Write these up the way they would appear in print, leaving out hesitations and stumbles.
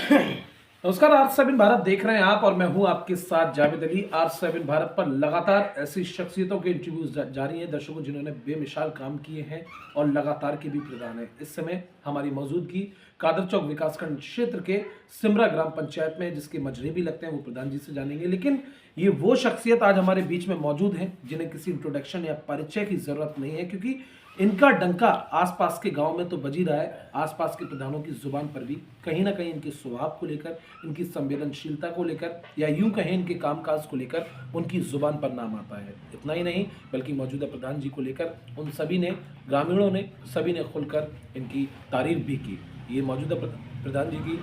नमस्कार, R7 भारत देख रहे हैं आप और मैं हूं आपके साथ जावेद अली। R7 भारत पर लगातार ऐसी शख्सियतों के इंटरव्यूज जारी हैं दर्शकों जिन्होंने बेमिसाल काम किए हैं और लगातार के भी प्रदान है। इस समय हमारी मौजूदगी कादर चौक विकासखंड क्षेत्र के सिमरा ग्राम पंचायत में, जिसके मजरे भी लगते हैं, वो प्रधान जी से जानेंगे। लेकिन ये वो शख्सियत आज हमारे बीच में मौजूद हैं जिन्हें किसी इंट्रोडक्शन या परिचय की जरूरत नहीं है, क्योंकि इनका डंका आसपास के गांव में तो बज ही रहा है, आसपास के प्रधानों की जुबान पर भी कहीं ना कहीं इनके स्वभाव को लेकर, इनकी संवेदनशीलता को लेकर, या यूं कहें इनके कामकाज को लेकर उनकी जुबान पर नाम आता है। इतना ही नहीं बल्कि मौजूदा प्रधान जी को लेकर उन सभी ने, ग्रामीणों ने, सभी ने खुलकर इनकी तारीफ भी की। ये मौजूदा प्रधान जी की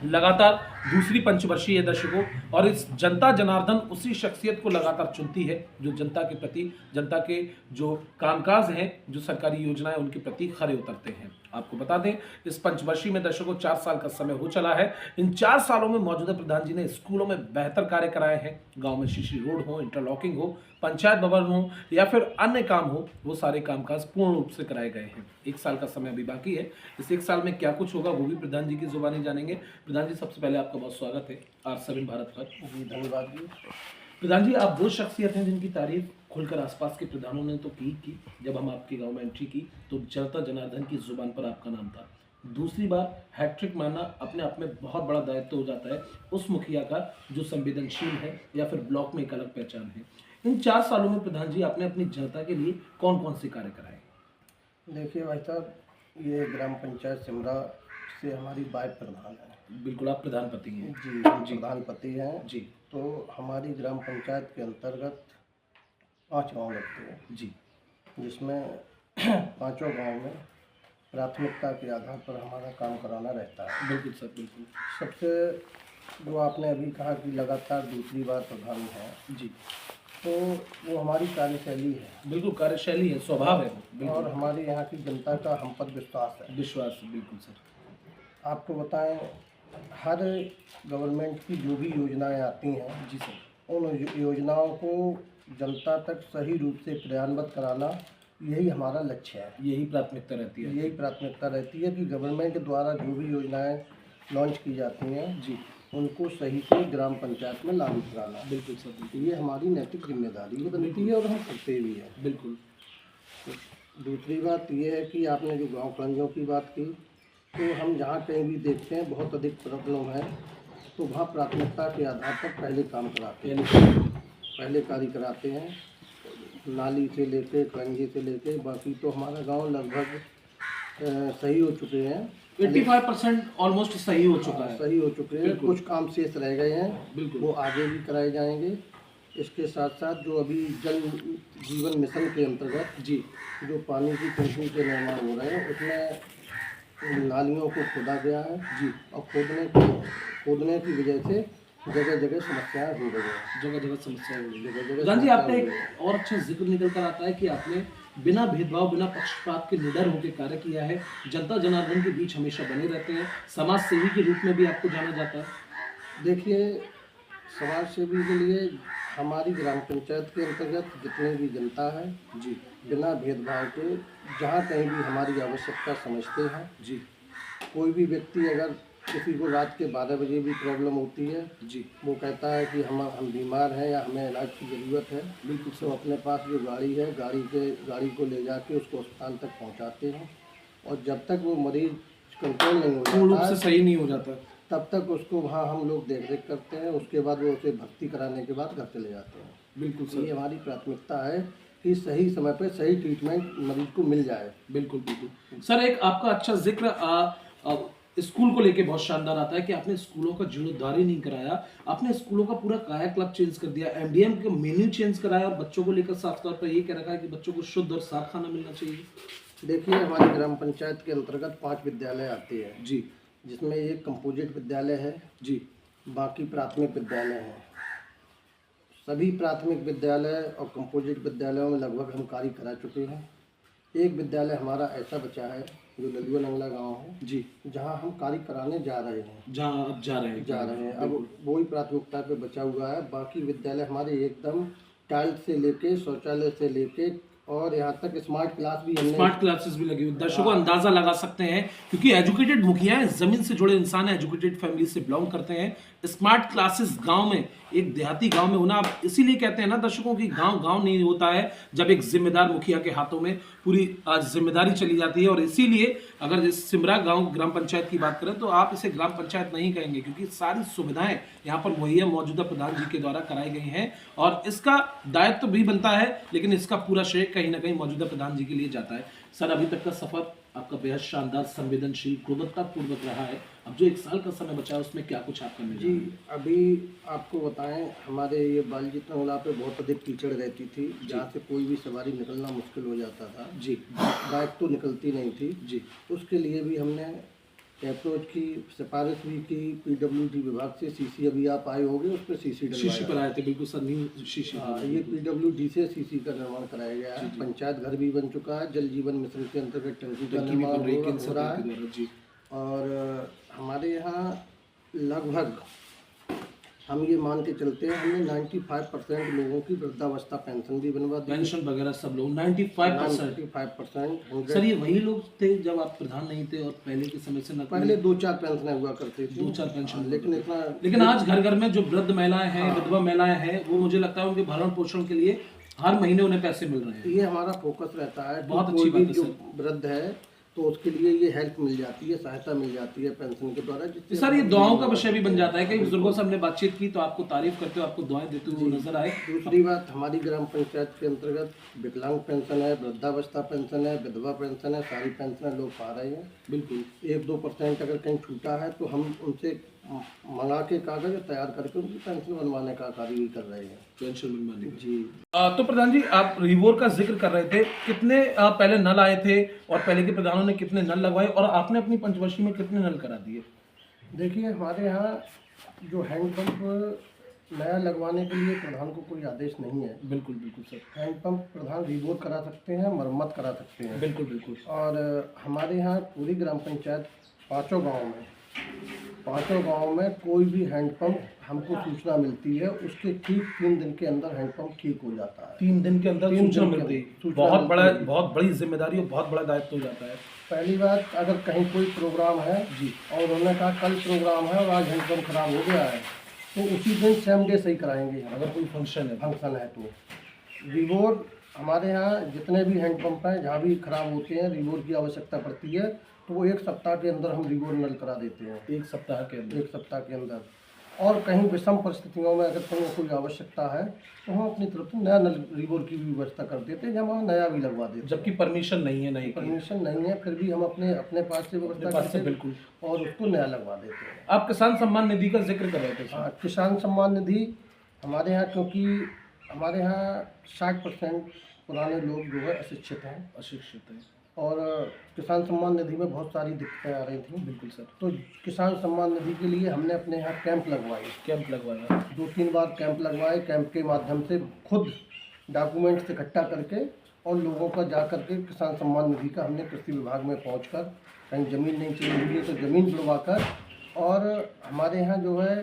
लगातार दूसरी पंचवर्षीय है दर्शकों, और इस जनता जनार्दन उसी शख्सियत को लगातार चुनती है जो जनता के प्रति, जनता के जो कामकाज हैं, जो सरकारी योजनाएं उनके प्रति खरे उतरते हैं। आपको बता दें, इस पंचवर्षीय में दर्शकों 4 साल का समय हो चला है। इन 4 सालों में मौजूदा प्रधान जी ने स्कूलों में बेहतर कार्य कराए हैं। गांव में शीशी रोड हो, इंटरलॉकिंग हो, पंचायत भवन हो या फिर अन्य काम हो, वो सारे कामकाज पूर्ण रूप से कराए गए हैं। 1 साल का समय अभी बाकी है। इस 1 साल में क्या कुछ होगा वो भी प्रधान जी की जुबानी जानेंगे। प्रधान जी, सबसे पहले आपका बहुत स्वागत है R7 भारत पर। जी धन्यवाद जी। प्रधान जी, आप वो शख्सियत हैं जिनकी तारीफ खुलकर आसपास के प्रधानों ने तो की। जब हम आपके गांव में एंट्री की तो जनता जनार्दन की जुबान पर आपका नाम था। दूसरी बार हैट्रिक मारना अपने आप में बहुत बड़ा दायित्व हो जाता है उस मुखिया का जो संवेदनशील है या फिर ब्लॉक में एक अलग पहचान है। इन 4 सालों में प्रधान जी आपने अपनी जनता के लिए कौन कौन से कार्य कराए? देखिए भाई साहब, ये ग्राम पंचायत सिमरा से हमारी वाइफ प्रधान है। बिल्कुल, आप प्रधानपति हैं। जी, हम प्रधानपति हैं जी तो हमारी ग्राम पंचायत के अंतर्गत 5 गांव लगते हैं, जी जिसमें पांचों गांव में प्राथमिकता के आधार पर हमारा काम कराना रहता है। बिल्कुल सर, बिल्कुल। सबसे जो आपने अभी कहा कि लगातार दूसरी बार प्रधान है, जी, तो वो हमारी कार्यशैली है बिल्कुल कार्यशैली है, स्वभाव है वो, और बिल्कुल। हमारी यहाँ की जनता का हम पर विश्वास है। विश्वास, बिल्कुल सर। आपको बताएं, हर गवर्नमेंट की जो भी योजनाएं आती हैं, जी सर, उन योजनाओं को जनता तक सही रूप से क्रियान्वित कराना, यही हमारा लक्ष्य है। यही प्राथमिकता रहती है। यही प्राथमिकता रहती है कि गवर्नमेंट द्वारा जो भी योजनाएं लॉन्च की जाती हैं, जी, उनको सही से ग्राम पंचायत में लागू कराना। बिल्कुल सर, बिल्कुल। ये हमारी नैतिक जिम्मेदारी बनती है और हम करते भी हैं। बिल्कुल। दूसरी बात यह है कि आपने जो गांव कलंजों की बात की, तो हम जहाँ कहीं भी देखते हैं बहुत अधिक प्रॉब्लम है, तो वहाँ प्राथमिकता के आधार पर पहले काम कराते हैं, पहले कार्य कराते हैं। नाली से लेके, कलंजे से लेके, बाकी तो हमारा गांव लगभग सही हो चुके हैं। 85% ऑलमोस्ट सही हो चुका है। सही हो चुके हैं, बिल्कुल। कुछ काम शेष रह गए हैं, बिल्कुल। वो आगे भी कराए जाएंगे। इसके साथ साथ जो अभी जल जीवन मिशन के अंतर्गत जी, जो पानी की टंकी के निर्माण हो रहे हैं, उसमें नालियों को खोदा गया है जी, और खोदने की वजह से जगह जगह समस्याएं हो रही हैं। जगह जगह समस्या हो रही है। जगह जगह प्रधान जी, समस्या आपने हो एक रही है। और अच्छा जिक्र निकल कर आता है कि आपने बिना भेदभाव, बिना पक्षपात के निडर होकर कार्य किया है। जनता जनार्दन के बीच हमेशा बने रहते हैं। समाज सेवी के रूप में भी आपको जाना जाता है। देखिए, समाज सेवी के लिए हमारी ग्राम पंचायत के अंतर्गत जितनी भी जनता है जी, बिना भेदभाव के जहाँ कहीं भी हमारी आवश्यकता समझते हैं। जी, कोई भी व्यक्ति अगर किसी को रात के 12 बजे भी प्रॉब्लम होती है, जी, वो कहता है कि हम बीमार हैं या हमें इलाज की ज़रूरत है, बिल्कुल तो सर। अपने पास जो गाड़ी है, गाड़ी को ले जाके उसको अस्पताल तक पहुंचाते हैं। और जब तक वो मरीज कंट्रोल नहीं हो पूर्ण रूप जाता से है, सही नहीं हो जाता। तब तक उसको वहाँ हम लोग देख रेख करते हैं। उसके बाद वो उसे भर्ती कराने के बाद घर चले जाते हैं। बिल्कुल तो ये सर, हमारी प्राथमिकता है कि सही समय पर सही ट्रीटमेंट मरीज को मिल जाए। बिल्कुल बिल्कुल सर। एक आपका अच्छा जिक्र स्कूल को लेके बहुत शानदार आता है कि आपने स्कूलों का जीर्णोद्धार ही नहीं कराया, आपने स्कूलों का पूरा कायाकल्प चेंज कर दिया, एमडीएम का मेन्यू चेंज कराया और बच्चों को लेकर साफ तौर पर ये कह रखा है कि बच्चों को शुद्ध और साफ खाना मिलना चाहिए। देखिए, हमारी ग्राम पंचायत के अंतर्गत 5 विद्यालय आते हैं, जी, जिसमें एक कंपोजिट विद्यालय है, जी, बाकी प्राथमिक विद्यालय हैं। सभी प्राथमिक विद्यालय और कंपोजिट विद्यालयों में लगभग हम कार्य करा चुके हैं। एक विद्यालय हमारा ऐसा बचा है जो लदुआ नंगला गाँव है, जी, जहाँ हम कार्य कराने जा रहे हैं। जहाँ अब जा रहे हैं। अब वो ही प्राथमिकता पे बचा हुआ है। बाकी विद्यालय हमारे एकदम टाइल्स से लेके, शौचालय से लेके और यहाँ तक स्मार्ट क्लास भी हमने स्मार्ट क्लासेस भी लगी हुई, दर्शकों अंदाजा लगा सकते हैं क्योंकि एजुकेटेड मुखिया हैं, जमीन से जुड़े इंसान हैं, एजुकेटेड फैमिली से बिलोंग करते हैं। स्मार्ट क्लासेस गांव में, एक देहाती गांव में होना, आप इसीलिए कहते हैं ना दर्शकों की गांव गांव नहीं होता है जब एक जिम्मेदार मुखिया के हाथों में पूरी जिम्मेदारी चली जाती है। और इसीलिए अगर इस सिमरा गांव ग्राम पंचायत की बात करें तो आप इसे ग्राम पंचायत नहीं कहेंगे क्योंकि सारी सुविधाएं यहाँ पर मुहैया मौजूदा प्रधान जी के द्वारा कराई गई हैं और इसका दायित्व भी बनता है, लेकिन इसका पूरा श्रेय कहीं ना कहीं मौजूदा प्रधान जी के लिए जाता है। सर, अभी तक का सफर आपका बेहद शानदार, संवेदनशील, गुणवत्तापूर्वक रहा है। अब जो 1 साल का समय बचा है उसमें क्या कुछ आप करने जा रहे हैं? जी, अभी आपको बताएं, हमारे ये बालजी तंगला पे बहुत अधिक कीचड़ रहती थी, जहाँ से कोई भी सवारी निकलना मुश्किल हो जाता था जी बाइक तो निकलती नहीं थी जी। उसके लिए भी हमने अप्रोच की, सिफारिश भी की पीडब्ल्यूडी विभाग से। सीसी अभी आप आए होंगे, उस पर सीसी शीशी पर आए थे, बिल्कुल सर, न्यू शीशी। ये पीडब्ल्यूडी से सीसी का निर्माण कराया गया है। पंचायत घर भी बन चुका है, जल जीवन मिशन के अंतर्गत टंकी का निर्माण हो रहा है। जी। और हमारे यहाँ लगभग हम ये मान के चलते हैं, हमने 95% लोगों की वृद्धावस्था पेंशन भी बनवा दी। पेंशन वगैरह सब लोग 95%। 95%। सर, ये वही लोग थे जब आप प्रधान नहीं थे और पहले के समय से पहले 2-4 पेंशनें हुआ करती थी, 2-4 पेंशन, लेकिन आज घर घर में जो वृद्ध महिलाएं हैं, विधवा महिलाएं हैं, वो मुझे लगता है उनके भरण पोषण के लिए हर महीने उन्हें पैसे मिल रहे हैं। ये हमारा फोकस रहता है। बहुत अच्छी बात है जो सर। वृद्ध है तो उसके लिए ये हेल्प मिल जाती है, सहायता मिल जाती है पेंशन के द्वारा। सर, ये दुआओं का विषय भी बन जाता है। कई बुजुर्गों से हमने बातचीत की तो आपको तारीफ करते हो, आपको दुआएं देते हुए नजर आए। दूसरी बात, हमारी ग्राम पंचायत के अंतर्गत विकलांग पेंशन है, वृद्धावस्था पेंशन है, विधवा पेंशन है, सारी पेंशन लोग पा रहे हैं। बिल्कुल 1-2% अगर कहीं छूटा है तो हम उनसे मंगा के कागज तैयार करके उनकी पेंशन बनवाने का कार्य भी कर रहे हैं। पेंशन बनवाने जी। तो प्रधान जी, आप रिवोर का जिक्र कर रहे थे, कितने पहले नल आए थे और पहले के प्रधानों ने कितने नल लगवाए और आपने अपनी पंचवर्षीय में कितने नल करा दिए? देखिए, हमारे यहाँ जो हैंडपम्प नया लगवाने के लिए प्रधान को कोई आदेश नहीं है। बिल्कुल बिल्कुल सर। हैंडपम्प प्रधान रिवोर करा सकते हैं, मरम्मत करा सकते हैं। बिल्कुल बिल्कुल। और हमारे यहाँ पूरी ग्राम पंचायत पाँचों गाँव में कोई भी हैंडपम्प हमको सूचना मिलती है, उसके ठीक 3 दिन के अंदर हैंडपम्प ठीक हो जाता है। 3 दिन के अंदर सूचना मिलती है। बहुत बड़ी जिम्मेदारी और बहुत बड़ा दायित्व हो जाता है। पहली बात, अगर कहीं कोई प्रोग्राम है जी और उन्होंने कहा कल प्रोग्राम है और आज हैंडपम्प खराब हो गया है तो उसी दिन सेम डे सही कराएंगे। अगर कोई फंक्शन है तो रिवोर हमारे यहाँ जितने भी हैंडपम्प हैं, जहाँ भी खराब होते हैं, रिवोर की आवश्यकता पड़ती है तो वो 1 सप्ताह के अंदर हम रिवोर नल करा देते हैं। 1 सप्ताह के अंदर? 1 सप्ताह के अंदर। और कहीं विषम परिस्थितियों में अगर कहीं कोई आवश्यकता है तो हम अपनी तरफ से नया नल रिवोर की भी व्यवस्था कर देते हैं, जब हम नया भी लगवा देते हैं। जबकि परमिशन नहीं है, नहीं परमिशन नहीं है, फिर भी हम अपने पास से व्यवस्था करते हैं। बिल्कुल। और उसको नया लगवा देते हैं। आप किसान सम्मान निधि का जिक्र कर रहे थे। हाँ, किसान सम्मान निधि हमारे यहाँ, क्योंकि हमारे यहाँ 60% पुराने लोग जो है अशिक्षित हैं और किसान सम्मान निधि में बहुत सारी दिक्कतें आ रही थी। बिल्कुल सर। तो किसान सम्मान निधि के लिए हमने अपने यहाँ कैंप लगवाया 2-3 बार कैंप लगवाए। कैंप के माध्यम से खुद डॉक्यूमेंट्स इकट्ठा करके और लोगों का जा करके किसान सम्मान निधि का हमने कृषि विभाग में पहुंचकर, कहीं ज़मीन नहीं चली हुई है तो ज़मीन जुड़वाकर, और हमारे यहाँ जो है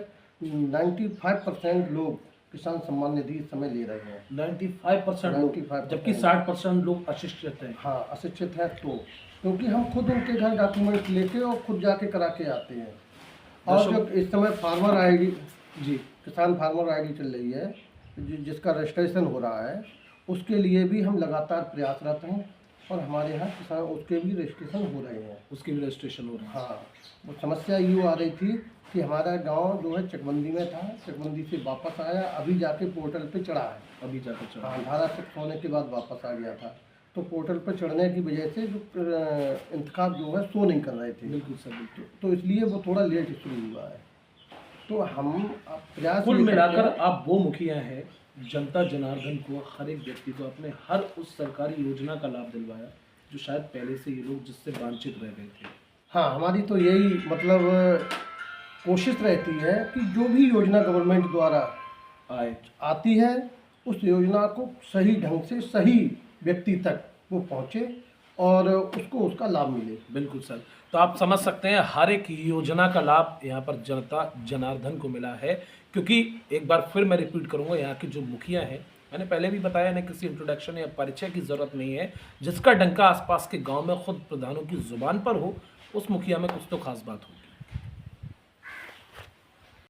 95% लोग किसान सम्मान निधि इस समय ले रहे हैं। 95%, जबकि 60% लोग अशिक्षित हैं। हाँ, अशिक्षित हैं। तो क्योंकि हम खुद उनके घर डॉक्यूमेंट लेके और खुद जाके करा के आते हैं। और जो इस समय फार्मर आईडी जी किसान फार्मर आईडी चल रही है, जिसका रजिस्ट्रेशन हो रहा है, उसके लिए भी हम लगातार प्रयासरत हैं और हमारे यहाँ किसान उसके भी रजिस्ट्रेशन हो रहे हैं। हाँ, वो समस्या यूँ आ रही थी कि हमारा गांव जो है चकबंदी में था, चकबंदी से वापस आया, अभी जाके पोर्टल पे चढ़ा है। हाँ, धारा शिफ्ट होने के बाद वापस आ गया था, तो पोर्टल पे चढ़ने की वजह से जो इंतखाब जो है शो नहीं कर रहे थे। बिल्कुल सर। तो इसलिए वो थोड़ा लेट शुरू हुआ है। तो हम प्रयास कुल मिलाकर आप वो मुखिया हैं, जनता जनार्दन को, हर एक व्यक्ति को अपने हर उस सरकारी योजना का लाभ दिलवाया जो शायद पहले से ये लोग जिससे वांछित रह गए थे। हाँ, हमारी तो यही मतलब कोशिश रहती है कि जो भी योजना गवर्नमेंट द्वारा आती है उस योजना को सही ढंग से सही व्यक्ति तक वो पहुँचे और उसको उसका लाभ मिले। बिल्कुल सर। तो आप समझ सकते हैं हर एक योजना का लाभ यहाँ पर जनता जनार्दन को मिला है, क्योंकि एक बार फिर मैं रिपीट करूँगा, यहाँ के जो मुखिया हैं मैंने पहले भी बताया, इन्हें किसी इंट्रोडक्शन या परिचय की ज़रूरत नहीं है। जिसका डंका आसपास के गांव में खुद प्रधानों की ज़ुबान पर हो, उस मुखिया में कुछ तो खास बात होगी।